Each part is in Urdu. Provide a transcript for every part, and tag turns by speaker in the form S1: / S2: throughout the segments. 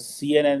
S1: CNN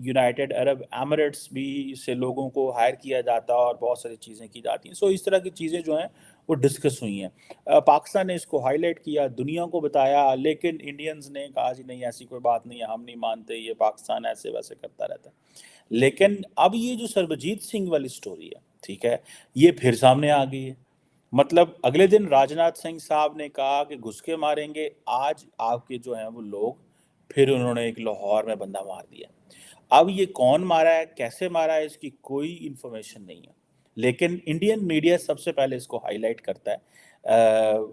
S1: یونائٹڈ عرب ایمریٹس بھی سے لوگوں کو ہائر کیا جاتا اور بہت ساری چیزیں کی جاتی ہیں. سو اس طرح کی چیزیں جو ہیں وہ ڈسکس ہوئی ہیں. پاکستان نے اس کو ہائی لائٹ کیا, دنیا کو بتایا, لیکن انڈینز نے کہا جی نہیں ایسی کوئی بات نہیں ہے, ہم نہیں مانتے, یہ پاکستان ایسے ویسے کرتا رہتا ہے. لیکن اب یہ جو سربجیت سنگھ والی سٹوری ہے, ٹھیک ہے, یہ پھر سامنے آ گئی ہے. مطلب اگلے دن راجناتھ سنگھ صاحب نے کہا کہ گھس کے ماریں گے, آج آپ کے جو ہیں وہ لوگ پھر انہوں نے ایک لاہور میں بندہ مار دیا. اب یہ کون مارا ہے, کیسے مارا ہے, اس کی کوئی انفارمیشن نہیں ہے, لیکن انڈین میڈیا سب سے پہلے اس کو ہائی لائٹ کرتا ہے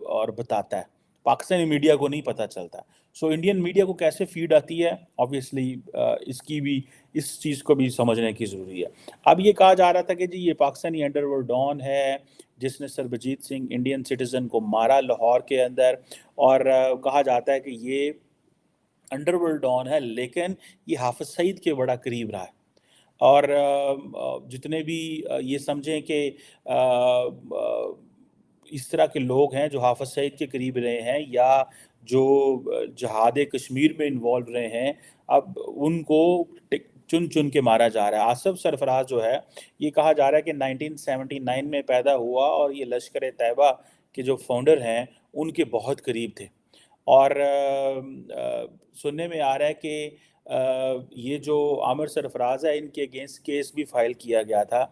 S1: اور بتاتا ہے. پاکستانی میڈیا کو نہیں پتہ چلتا. سو انڈین میڈیا کو کیسے فیڈ آتی ہے, آبویسلی اس چیز کو بھی سمجھنے کی ضروری ہے. اب یہ کہا جا رہا تھا کہ جی یہ پاکستانی انڈر ورلڈ ڈان ہے جس نے سربجیت سنگھ انڈین سٹیزن کو مارا لاہور کے اندر, اور کہا جاتا ہے کہ یہ انڈر ورلڈ ڈان ہے لیکن یہ حافظ سعید کے بڑا قریب رہا ہے. اور جتنے بھی یہ سمجھیں کہ اس طرح کے لوگ ہیں جو حافظ سعید کے قریب رہے ہیں یا جو جہاد کشمیر میں انوالو رہے ہیں, اب ان کو چن چن کے مارا جا رہا ہے. آصف سرفراز جو ہے, یہ کہا جا رہا ہے کہ 1979 میں پیدا ہوا اور یہ لشکر طیبہ کے جو فاؤنڈر ہیں ان کے بہت قریب تھے. اور سننے میں آ رہا ہے کہ یہ جو عامر سرفراز ہے ان کے اگینسٹ کیس بھی فائل کیا گیا تھا,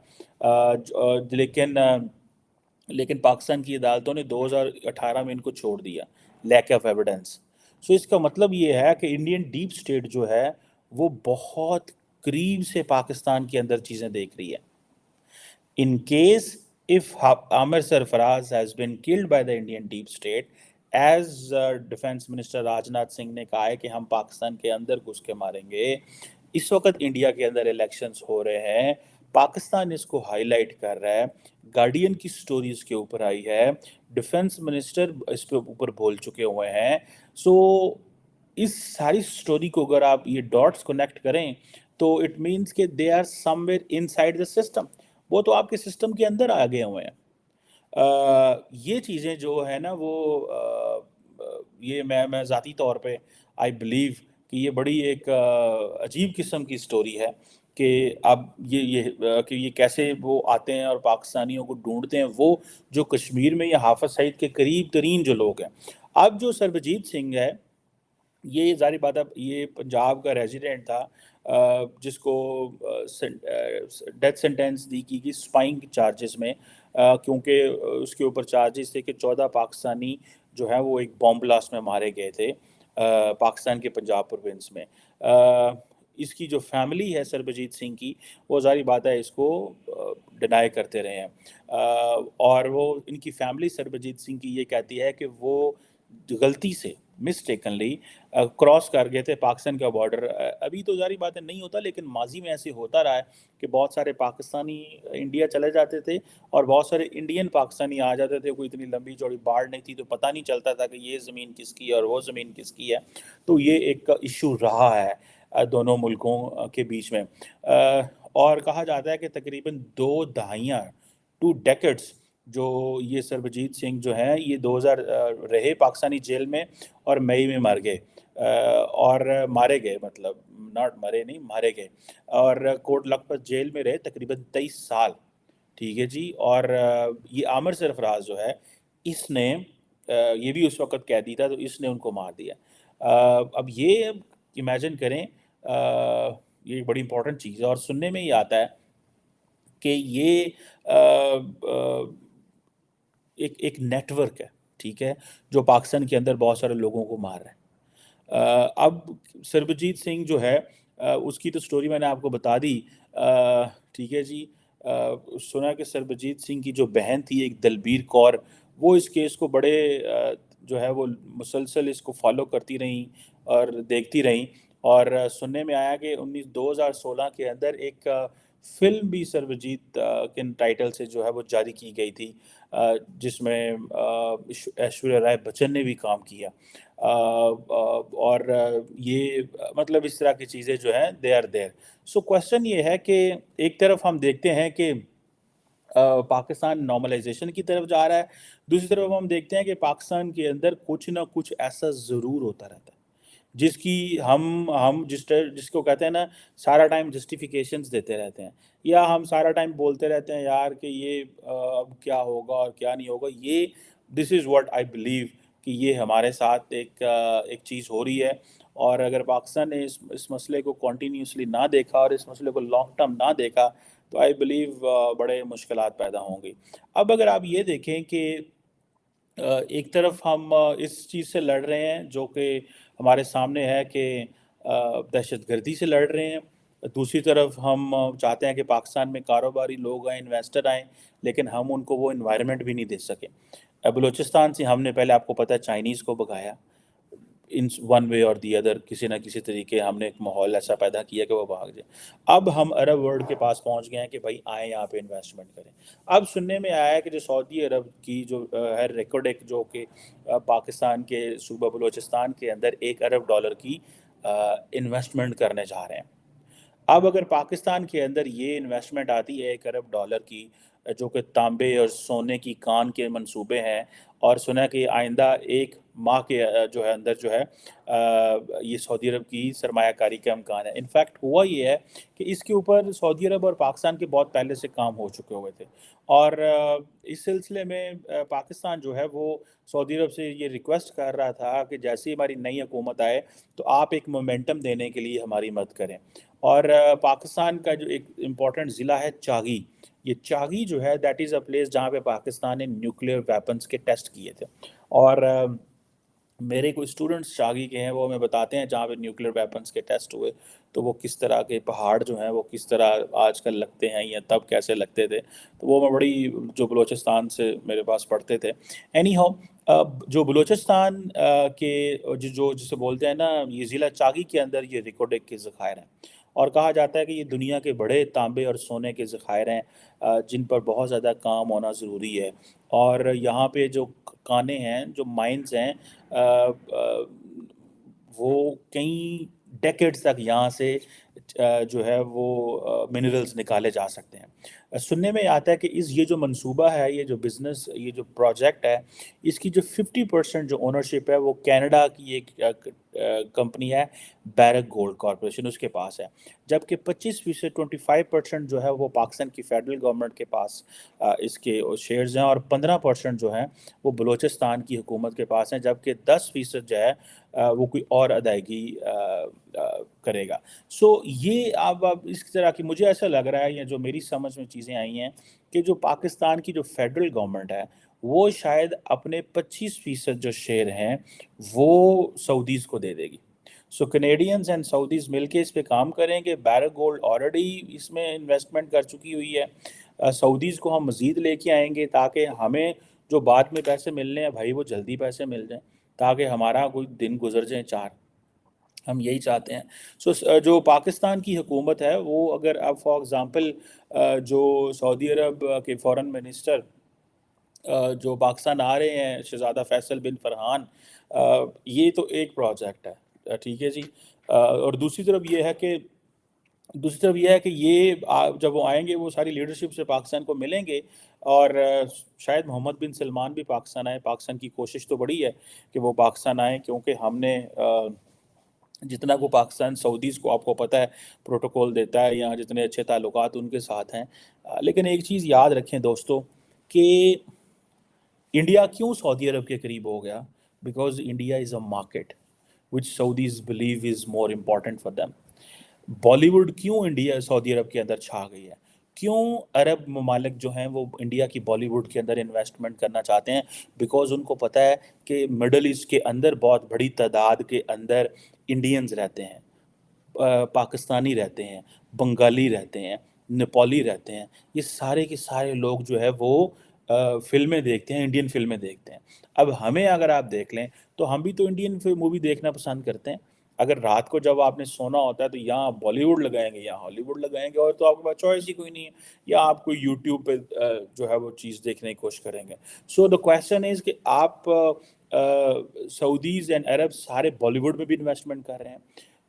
S1: لیکن پاکستان کی عدالتوں نے 2018 میں ان کو چھوڑ دیا, لیک آف ایویڈنس. سو اس کا مطلب یہ ہے کہ انڈین ڈیپ سٹیٹ جو ہے وہ بہت قریب سے پاکستان کے اندر چیزیں دیکھ رہی ہے. In case if Amir Sarfaraz has been killed by the Indian deep state, as defence minister Rajnath Singh نے کہا ہے کہ ہم پاکستان کے اندر گھس کے ماریں گے. اس وقت انڈیا کے اندر الیکشنز ہو رہے ہیں, پاکستان اس کو ہائی لائٹ کر رہا ہے, گارڈین کی سٹوری اس کے اوپر آئی ہے, ڈیفینس منسٹر اس پہ اوپر بول چکے ہوئے ہیں. سو اس ساری سٹوری کو اگر آپ یہ ڈاٹس کنیکٹ کریں تو اٹ مینس کہ they are somewhere inside the system, وہ تو آپ کے سسٹم کے اندر آ گئے ہوئے ہیں. یہ چیزیں جو ہے نا وہ یہ میں ذاتی طور پہ آئی بلیو کہ یہ بڑی ایک عجیب قسم کی سٹوری ہے کہ اب یہ کیسے وہ آتے ہیں اور پاکستانیوں کو ڈھونڈتے ہیں, وہ جو کشمیر میں یا حافظ سعید کے قریب ترین جو لوگ ہیں. اب جو سربجیت سنگھ ہے یہ ظاہر بات ہے یہ پنجاب کا ریزیڈنٹ تھا جس کو ڈیتھ سینٹینس دی کی اسپائنگ چارجز میں, کیونکہ اس کے اوپر چارجز تھے کہ 14 پاکستانی جو ہیں وہ ایک بام بلاسٹ میں مارے گئے تھے پاکستان کے پنجاب پروونس میں. اس کی جو فیملی ہے سربجیت سنگھ کی, وہ ظاہر بات ہے اس کو ڈینائی کرتے رہے ہیں, اور وہ ان کی فیملی سربجیت سنگھ کی یہ کہتی ہے کہ وہ غلطی سے مسٹیکنلی کراس کر گئے تھے پاکستان کا بارڈر. ابھی تو ظاہر بات ہے نہیں ہوتا, لیکن ماضی میں ایسے ہوتا رہا ہے کہ بہت سارے پاکستانی انڈیا چلے جاتے تھے اور بہت سارے انڈین پاکستانی آ جاتے تھے. کوئی اتنی لمبی چوڑی باڑ نہیں تھی تو پتہ نہیں چلتا تھا کہ یہ زمین کس کی ہے اور وہ زمین کس کی ہے. تو یہ ایک ایشو رہا ہے دونوں ملکوں کے بیچ میں, اور کہا جاتا ہے کہ تقریباً 2 دہائیاں 2 ڈیکڈز جو یہ سربجیت سنگھ جو ہیں یہ 2000 رہے پاکستانی جیل میں اور مئی میں مر گئے, اور مارے گئے, مطلب ناٹ مرے نہیں مارے گئے, اور کوٹ لکھپت جیل میں رہے تقریباً 23 سال. ٹھیک ہے جی. اور یہ عامر سرفراز جو ہے اس نے یہ بھی اس وقت قیدی تھا تو اس نے ان کو مار دیا. اب یہ امیجن کریں, یہ بڑی امپورٹنٹ چیز ہے, اور سننے میں یہ آتا ہے کہ یہ ایک نیٹ ورک ہے, ٹھیک ہے, جو پاکستان کے اندر بہت سارے لوگوں کو مار رہا ہے. اب سربجیت سنگھ جو ہے اس کی تو سٹوری میں نے آپ کو بتا دی, ٹھیک ہے جی. سنا کہ سربجیت سنگھ کی جو بہن تھی ایک دلبیر کور, وہ اس کیس کو بڑے جو ہے وہ مسلسل اس کو فالو کرتی رہیں اور دیکھتی رہیں, اور سننے میں آیا کہ 2016 کے اندر ایک فلم بھی سربجیت کے ٹائٹل سے جو ہے وہ جاری کی گئی تھی, جس میں ایشوریہ رائے بچن نے بھی کام کیا, اور یہ مطلب اس طرح کی چیزیں جو ہیں they are there. So question یہ ہے کہ ایک طرف ہم دیکھتے ہیں کہ پاکستان نارملائزیشن کی طرف جا رہا ہے, دوسری طرف ہم دیکھتے ہیں کہ پاکستان کے اندر کچھ نہ کچھ ایسا ضرور ہوتا رہتا ہے جس کی ہم جس کو کہتے ہیں نا سارا ٹائم جسٹیفیکیشنز دیتے رہتے ہیں، یا ہم سارا ٹائم بولتے رہتے ہیں یار کہ یہ اب کیا ہوگا اور کیا نہیں ہوگا. یہ دس از واٹ آئی بلیو کہ یہ ہمارے ساتھ ایک چیز ہو رہی ہے. اور اگر پاکستان نے اس مسئلے کو کنٹینیوسلی نہ دیکھا اور اس مسئلے کو لانگ ٹرم نہ دیکھا تو آئی بلیو بڑے مشکلات پیدا ہوں گی. اب اگر آپ یہ دیکھیں کہ ایک طرف ہم اس چیز سے لڑ رہے ہیں جو کہ ہمارے سامنے ہے کہ دہشت گردی سے لڑ رہے ہیں، دوسری طرف ہم چاہتے ہیں کہ پاکستان میں کاروباری لوگ آئیں، انویسٹر آئیں، لیکن ہم ان کو وہ انوائرمنٹ بھی نہیں دے سکے. بلوچستان سے ہم نے پہلے آپ کو پتہ ہے چائنیز کو بھگایا، ان ون وے اور دی ادر کسی نہ کسی طریقے ہم نے ایک ماحول ایسا پیدا کیا کہ وہ بھاگ جائے. اب ہم عرب ورلڈ کے پاس پہنچ گئے ہیں کہ بھائی آئیں یہاں پہ انویسٹمنٹ کریں. اب سننے میں آیا ہے کہ جو سعودی عرب کی جو ہے ریکارڈ ایک جو کہ پاکستان کے صوبہ بلوچستان کے اندر $1 ارب کی انویسٹمنٹ کرنے جا رہے ہیں. اب اگر پاکستان کے اندر یہ انویسٹمنٹ آتی ہے $1 ارب کی، جو کہ تانبے اور سونے کی کان کے منصوبے ہیں، اور سنا کہ آئندہ ایک ماہ کے جو ہے اندر جو ہے یہ سعودی عرب کی سرمایہ کاری کا امکان ہے. انفیکٹ ہوا یہ ہے کہ اس کے اوپر سعودی عرب اور پاکستان کے بہت پہلے سے کام ہو چکے ہوئے تھے. اور اس سلسلے میں پاکستان جو ہے وہ سعودی عرب سے یہ ریکویسٹ کر رہا تھا کہ جیسے ہی ہماری نئی حکومت آئے تو آپ ایک مومنٹم دینے کے لیے ہماری مدد کریں. اور پاکستان کا جو ایک امپورٹنٹ ضلع ہے چاگی، یہ چاگی جو ہے دیٹ از اے پلیس جہاں پہ پاکستان نے نیوکلیئر ویپنز کے ٹیسٹ کیے تھے. اور میرے کوئی اسٹوڈنٹس چاگی کے ہیں، وہ ہمیں بتاتے ہیں جہاں پہ نیوکلیئر ویپنز کے ٹیسٹ ہوئے تو وہ کس طرح کے پہاڑ جو ہیں وہ کس طرح آج کل لگتے ہیں یا تب کیسے لگتے تھے. تو وہ میں بڑی جو بلوچستان سے میرے پاس پڑھتے تھے. اینی ہاؤ جو بلوچستان کے جو جسے بولتے ہیں نا یہ ضلع چاگی کے اندر یہ ریکارڈک کے ذخائر ہیں، اور کہا جاتا ہے کہ یہ دنیا کے بڑے تانبے اور سونے کے ذخائر ہیں جن پر بہت زیادہ کام ہونا ضروری ہے. اور یہاں پہ جو کانے ہیں، جو مائنز ہیں، وہ کئی ڈیکیڈز تک یہاں سے جو ہے وہ منرلز نکالے جا سکتے ہیں. سننے میں آتا ہے کہ یہ جو منصوبہ ہے، یہ جو بزنس، یہ جو پروجیکٹ ہے، اس کی جو 50% جو اونرشپ ہے وہ کینیڈا کی ایک کمپنی ہے بیرک گولڈ کارپوریشن، اس کے پاس ہے. جبکہ 25% 25% جو ہے وہ پاکستان کی فیڈرل گورنمنٹ کے پاس اس کے شیئرز ہیں، اور 15% جو ہیں وہ بلوچستان کی حکومت کے پاس ہیں، جبکہ 10% جو ہے وہ کوئی اور ادائیگی کرے گا. سو یہ اب اس طرح کی مجھے ایسا لگ رہا ہے، یا جو میری سمجھ میں چیزیں آئی ہیں، کہ جو پاکستان کی جو فیڈرل گورنمنٹ ہے وہ شاید اپنے 25% جو شیئر ہیں وہ سعودیز کو دے دے گی. سو کینیڈینز اینڈ سعودیز مل کے اس پہ کام کریں گے. بیرک گولڈ آلریڈی اس میں انویسٹمنٹ کر چکی ہوئی ہے. سعودیز کو ہم مزید لے کے آئیں گے تاکہ ہمیں جو بعد میں پیسے ملنے ہیں بھائی وہ جلدی پیسے مل جائیں، تاکہ ہمارا کوئی دن گزر جائیں چار. ہم یہی چاہتے ہیں. سو جو پاکستان کی حکومت ہے وہ اگر اب فار ایگزامپل جو سعودی عرب کے فورن منسٹر جو پاکستان آ رہے ہیں، شہزادہ فیصل بن فرحان، یہ تو ایک پروجیکٹ ہے، ٹھیک ہے جی. اور دوسری طرف یہ ہے کہ یہ جب وہ آئیں گے وہ ساری لیڈرشپ سے پاکستان کو ملیں گے، اور شاید محمد بن سلمان بھی پاکستان آئے. پاکستان کی کوشش تو بڑی ہے کہ وہ پاکستان آئیں، کیونکہ ہم نے جتنا کو پاکستان سعودیز کو آپ کو پتہ ہے پروٹوکول دیتا ہے، یہاں جتنے اچھے تعلقات ان کے ساتھ ہیں. لیکن ایک چیز یاد رکھیں دوستو کہ انڈیا کیوں سعودی عرب کے قریب ہو گیا؟ Because India is a market which Saudis believe is more important for them. Bollywood کیوں انڈیا سعودی عرب کے اندر چھا گئی ہے؟ کیوں عرب ممالک جو ہیں وہ انڈیا کی بالی ووڈ کے اندر انویسٹمنٹ کرنا چاہتے ہیں؟ بیکاز ان کو پتہ ہے کہ مڈل ایسٹ کے اندر بہت بڑی تعداد کے اندر انڈینز رہتے ہیں، پاکستانی رہتے ہیں، بنگالی رہتے ہیں، نیپالی رہتے ہیں. یہ سارے کے سارے لوگ جو ہے وہ فلمیں دیکھتے ہیں، انڈین فلمیں دیکھتے ہیں. اب ہمیں اگر آپ دیکھ لیں تو ہم بھی تو انڈین مووی دیکھنا پسند کرتے ہیں. اگر رات کو جب آپ نے سونا ہوتا ہے تو یہاں بالی ووڈ لگائیں گے، یہاں ہالی ووڈ لگائیں گے، اور تو آپ کے پاس چوائس ہی کوئی نہیں ہے، یا آپ کو یوٹیوب پہ جو ہے وہ چیز دیکھنے کی کوشش کریں گے. سو دا کویسچن از کہ آپ سعودیز اینڈ عرب سارے بالی ووڈ میں بھی انویسٹمنٹ کر رہے ہیں،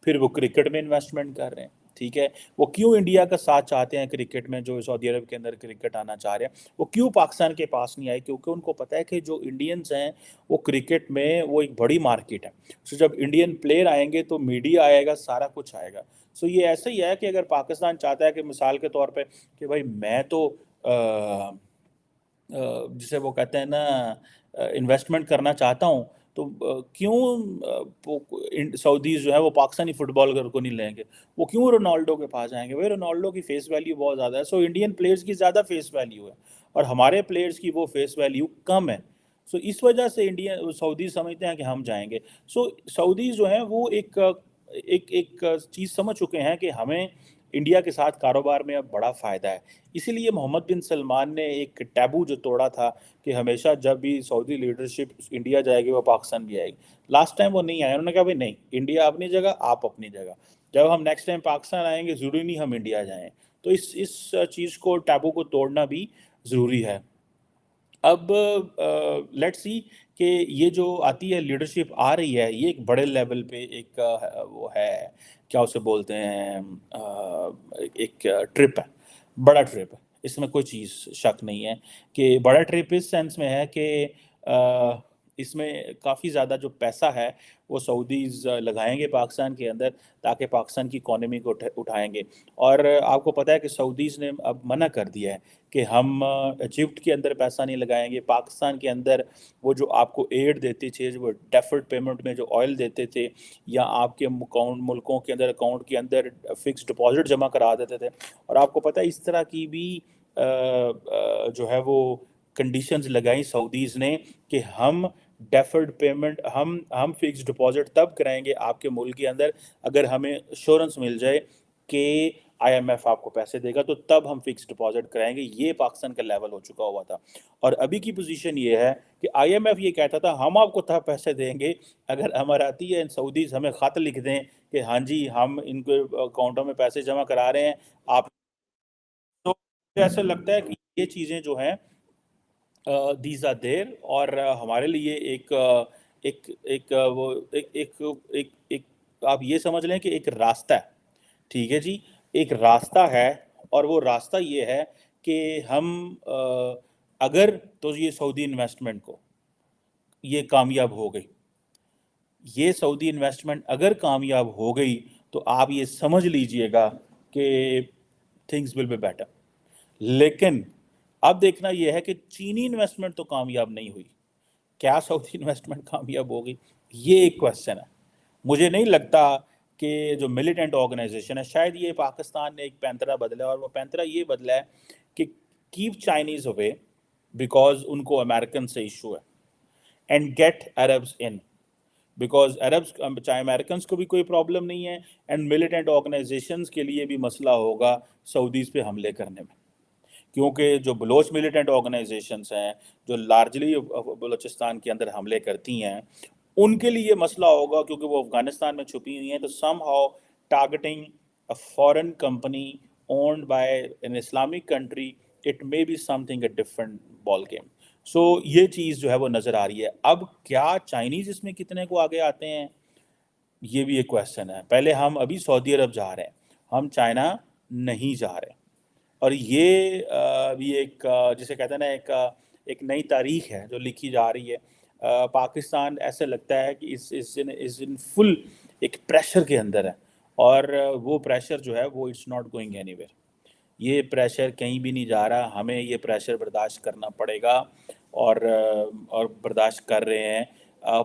S1: پھر وہ کرکٹ میں انویسٹمنٹ کر رہے ہیں. ٹھیک ہے. وہ کیوں انڈیا کا ساتھ چاہتے ہیں کرکٹ میں, جو سعودی عرب کے اندر کرکٹ آنا چاہ رہے ہیں, وہ کیوں پاکستان کے پاس نہیں آئے؟ کیونکہ ان کو پتہ ہے کہ جو انڈینز ہیں وہ کرکٹ میں وہ ایک بڑی مارکیٹ ہے. سو جب انڈین پلیئر آئیں گے تو میڈیا آئے گا, سارا کچھ آئے گا. سو یہ ایسا ہی ہے کہ اگر پاکستان چاہتا ہے کہ مثال کے طور پہ کہ بھائی میں تو جسے وہ کہتے ہیں نا انویسٹمنٹ کرنا چاہتا ہوں, تو کیوں سعودیز جو ہے وہ پاکستانی فٹ بال کو نہیں لیں گے؟ وہ کیوں رونالڈو کے پاس جائیں گے؟ بھائی رونالڈو کی فیس ویلیو بہت زیادہ ہے. سو انڈین پلیئرز کی زیادہ فیس ویلیو ہے اور ہمارے پلیئرز کی وہ فیس ویلیو کم ہے. سو اس وجہ سے سعودی سمجھتے ہیں کہ ہم جائیں گے. سو سعودیز جو ہیں وہ ایک چیز سمجھ چکے ہیں کہ ہمیں انڈیا کے ساتھ کاروبار میں اب بڑا فائدہ ہے. اسی لیے محمد بن سلمان نے ایک ٹیبو جو توڑا تھا کہ ہمیشہ جب بھی سعودی لیڈرشپ انڈیا جائے گی وہ پاکستان بھی آئے گی. لاسٹ ٹائم وہ نہیں آئے, انہوں نے کہا بھائی نہیں, انڈیا اپنی جگہ, آپ اپنی جگہ. جب ہم نیکسٹ ٹائم پاکستان آئیں گے ضروری نہیں ہم انڈیا جائیں. تو اس چیز کو, ٹیبو کو توڑنا بھی ضروری ہے. اب لیٹس سی کہ یہ جو آتی ہے لیڈرشپ آ رہی ہے, یہ ایک بڑے لیول پہ ایک وہ ہے, کیا اسے بولتے ہیں, ایک ٹرپ ہے, بڑا ٹرپ ہے. اس میں کوئی چیز شک نہیں ہے کہ بڑا ٹرپ اس سینس میں ہے کہ اس میں کافی زیادہ جو پیسہ ہے وہ سعودیز لگائیں گے پاکستان کے اندر, تاکہ پاکستان کی اکانومی کو اٹھائیں گے. اور آپ کو پتہ ہے کہ سعودیز نے اب منع کر دیا ہے کہ ہم ایجپٹ کے اندر پیسہ نہیں لگائیں گے. پاکستان کے اندر وہ جو آپ کو ایڈ دیتے تھے, جو ڈیفرڈ پیمنٹ میں جو آئل دیتے تھے, یا آپ کے ملکوں کے اندر اکاؤنٹ کے اندر فکس ڈپازٹ جمع کرا دیتے تھے. اور آپ کو پتہ ہے اس طرح کی بھی جو ہے وہ کنڈیشنز لگائیں سعودیز نے کہ ہم ڈیفرڈ پیمنٹ, ہم فکس ڈپازٹ تب کرائیں گے آپ کے ملک کے اندر اگر ہمیں ایشورنس مل جائے کہ آئی ایم ایف آپ کو پیسے دے گا, تو تب ہم فکس ڈپازٹ کرائیں گے. یہ پاکستان کا لیول ہو چکا ہوا تھا. اور ابھی کی پوزیشن یہ ہے کہ آئی ایم ایف یہ کہتا تھا ہم آپ کو تب پیسے دیں گے اگر اماراتی یا سعودیز ہمیں خط لکھ دیں کہ ہاں جی ہم ان کے اکاؤنٹوں میں پیسے جمع کرا رہے ہیں آپ. تو مجھے ایسا لگتا ہے کہ یہ چیزیں جو ہیں دیز آر دیر, اور ہمارے لیے ایک ایک ایک وہ ایک ایک ایک ایک آپ یہ سمجھ لیں کہ ایک راستہ ہے. ٹھیک ہے جی, ایک راستہ ہے, اور وہ راستہ یہ ہے کہ ہم اگر تو یہ سعودی انویسٹمنٹ کو یہ کامیاب ہو گئی, یہ سعودی انویسٹمنٹ اگر کامیاب ہو گئی تو آپ یہ سمجھ لیجئے گا کہ تھنگز ول بی بیٹر. لیکن اب دیکھنا یہ ہے کہ چینی انویسٹمنٹ تو کامیاب نہیں ہوئی, کیا سعودی انویسٹمنٹ کامیاب ہوگی؟ یہ ایک کویسچن ہے. مجھے نہیں لگتا کہ جو ملیٹنٹ آرگنائزیشن ہے, شاید یہ پاکستان نے ایک پینترا بدلا ہے, اور وہ پینترا یہ بدلا ہے کہ کیپ چائنیز اوے بیکاز ان کو امریکن سے ایشو ہے, and get Arabs in because Arabs, چاہے امریکنز کو بھی کوئی پرابلم نہیں ہے, اینڈ ملیٹنٹ آرگنائزیشنز کے لیے بھی مسئلہ ہوگا سعودیز پہ حملے کرنے میں. کیونکہ جو بلوچ ملیٹنٹ آرگنائزیشنز ہیں جو لارجلی بلوچستان کے اندر حملے کرتی ہیں, ان کے لیے مسئلہ ہوگا کیونکہ وہ افغانستان میں چھپی ہوئی ہیں. تو somehow targeting a foreign company owned by an Islamic country, it may be something a different ball game. So یہ چیز جو ہے وہ نظر آ رہی ہے. اب کیا چائنیز اس میں کتنے کو آگے آتے ہیں, یہ بھی ایک کویسچن ہے. پہلے ہم ابھی سعودی عرب جا رہے ہیں, ہم چائنا نہیں جا رہے. اور یہ بھی ایک جسے کہتے ہیں نا ایک نئی تاریخ ہے جو لکھی جا رہی ہے. پاکستان ایسے لگتا ہے کہ اس ان فل ایک پریشر کے اندر ہے, اور وہ پریشر جو ہے وہ it's not going anywhere. یہ پریشر کہیں بھی نہیں جا رہا, ہمیں یہ پریشر برداشت کرنا پڑے گا, اور برداشت کر رہے ہیں.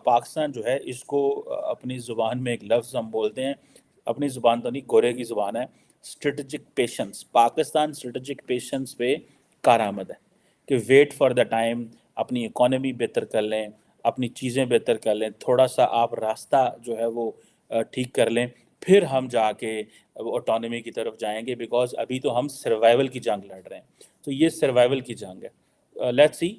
S1: پاکستان جو ہے اس کو اپنی زبان میں ایک لفظ ہم بولتے ہیں, اپنی زبان تو نہیں, گورے کی زبان ہے, strategic patience. Pakistan strategic patience پہ کارآمد ہے کہ ویٹ فار دا ٹائم, اپنی اکانومی بہتر کر لیں, اپنی چیزیں بہتر کر لیں, تھوڑا سا آپ راستہ جو ہے وہ ٹھیک کر لیں, پھر ہم جا کے آٹونومی کی طرف جائیں گے. بیکاز ابھی تو ہم سروائیول کی جنگ لڑ رہے ہیں. تو یہ سروائیول کی جنگ ہے. لیٹس سی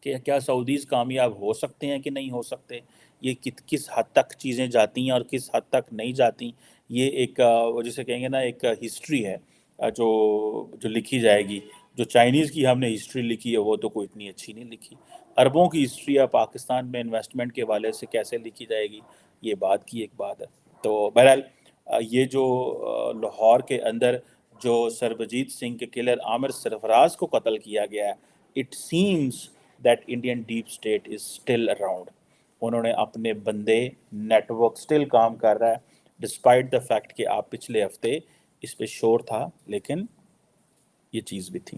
S1: کہ کیا سعودیز کامیاب ہو سکتے ہیں کہ نہیں ہو سکتے, یہ کس حد تک چیزیں جاتی ہیں اور کس حد تک نہیں جاتی. یہ ایک جسے کہیں گے نا ایک ہسٹری ہے جو لکھی جائے گی. جو چائنیز کی ہم نے ہسٹری لکھی ہے وہ تو کوئی اتنی اچھی نہیں لکھی. عربوں کی ہسٹری ہے پاکستان میں انویسٹمنٹ کے والے سے کیسے لکھی جائے گی, یہ بات کی ایک بات ہے. تو بہرحال یہ جو لاہور کے اندر جو سربجیت سنگھ کے کلر عامر سرفراز کو قتل کیا گیا ہے، it seems that Indian deep state is still around. انہوں نے اپنے بندے، نیٹ ورک اسٹل کام کر رہا ہے ڈسپائٹ دا فیکٹ کہ آپ پچھلے ہفتے اس پہ شور تھا، لیکن یہ چیز بھی تھی.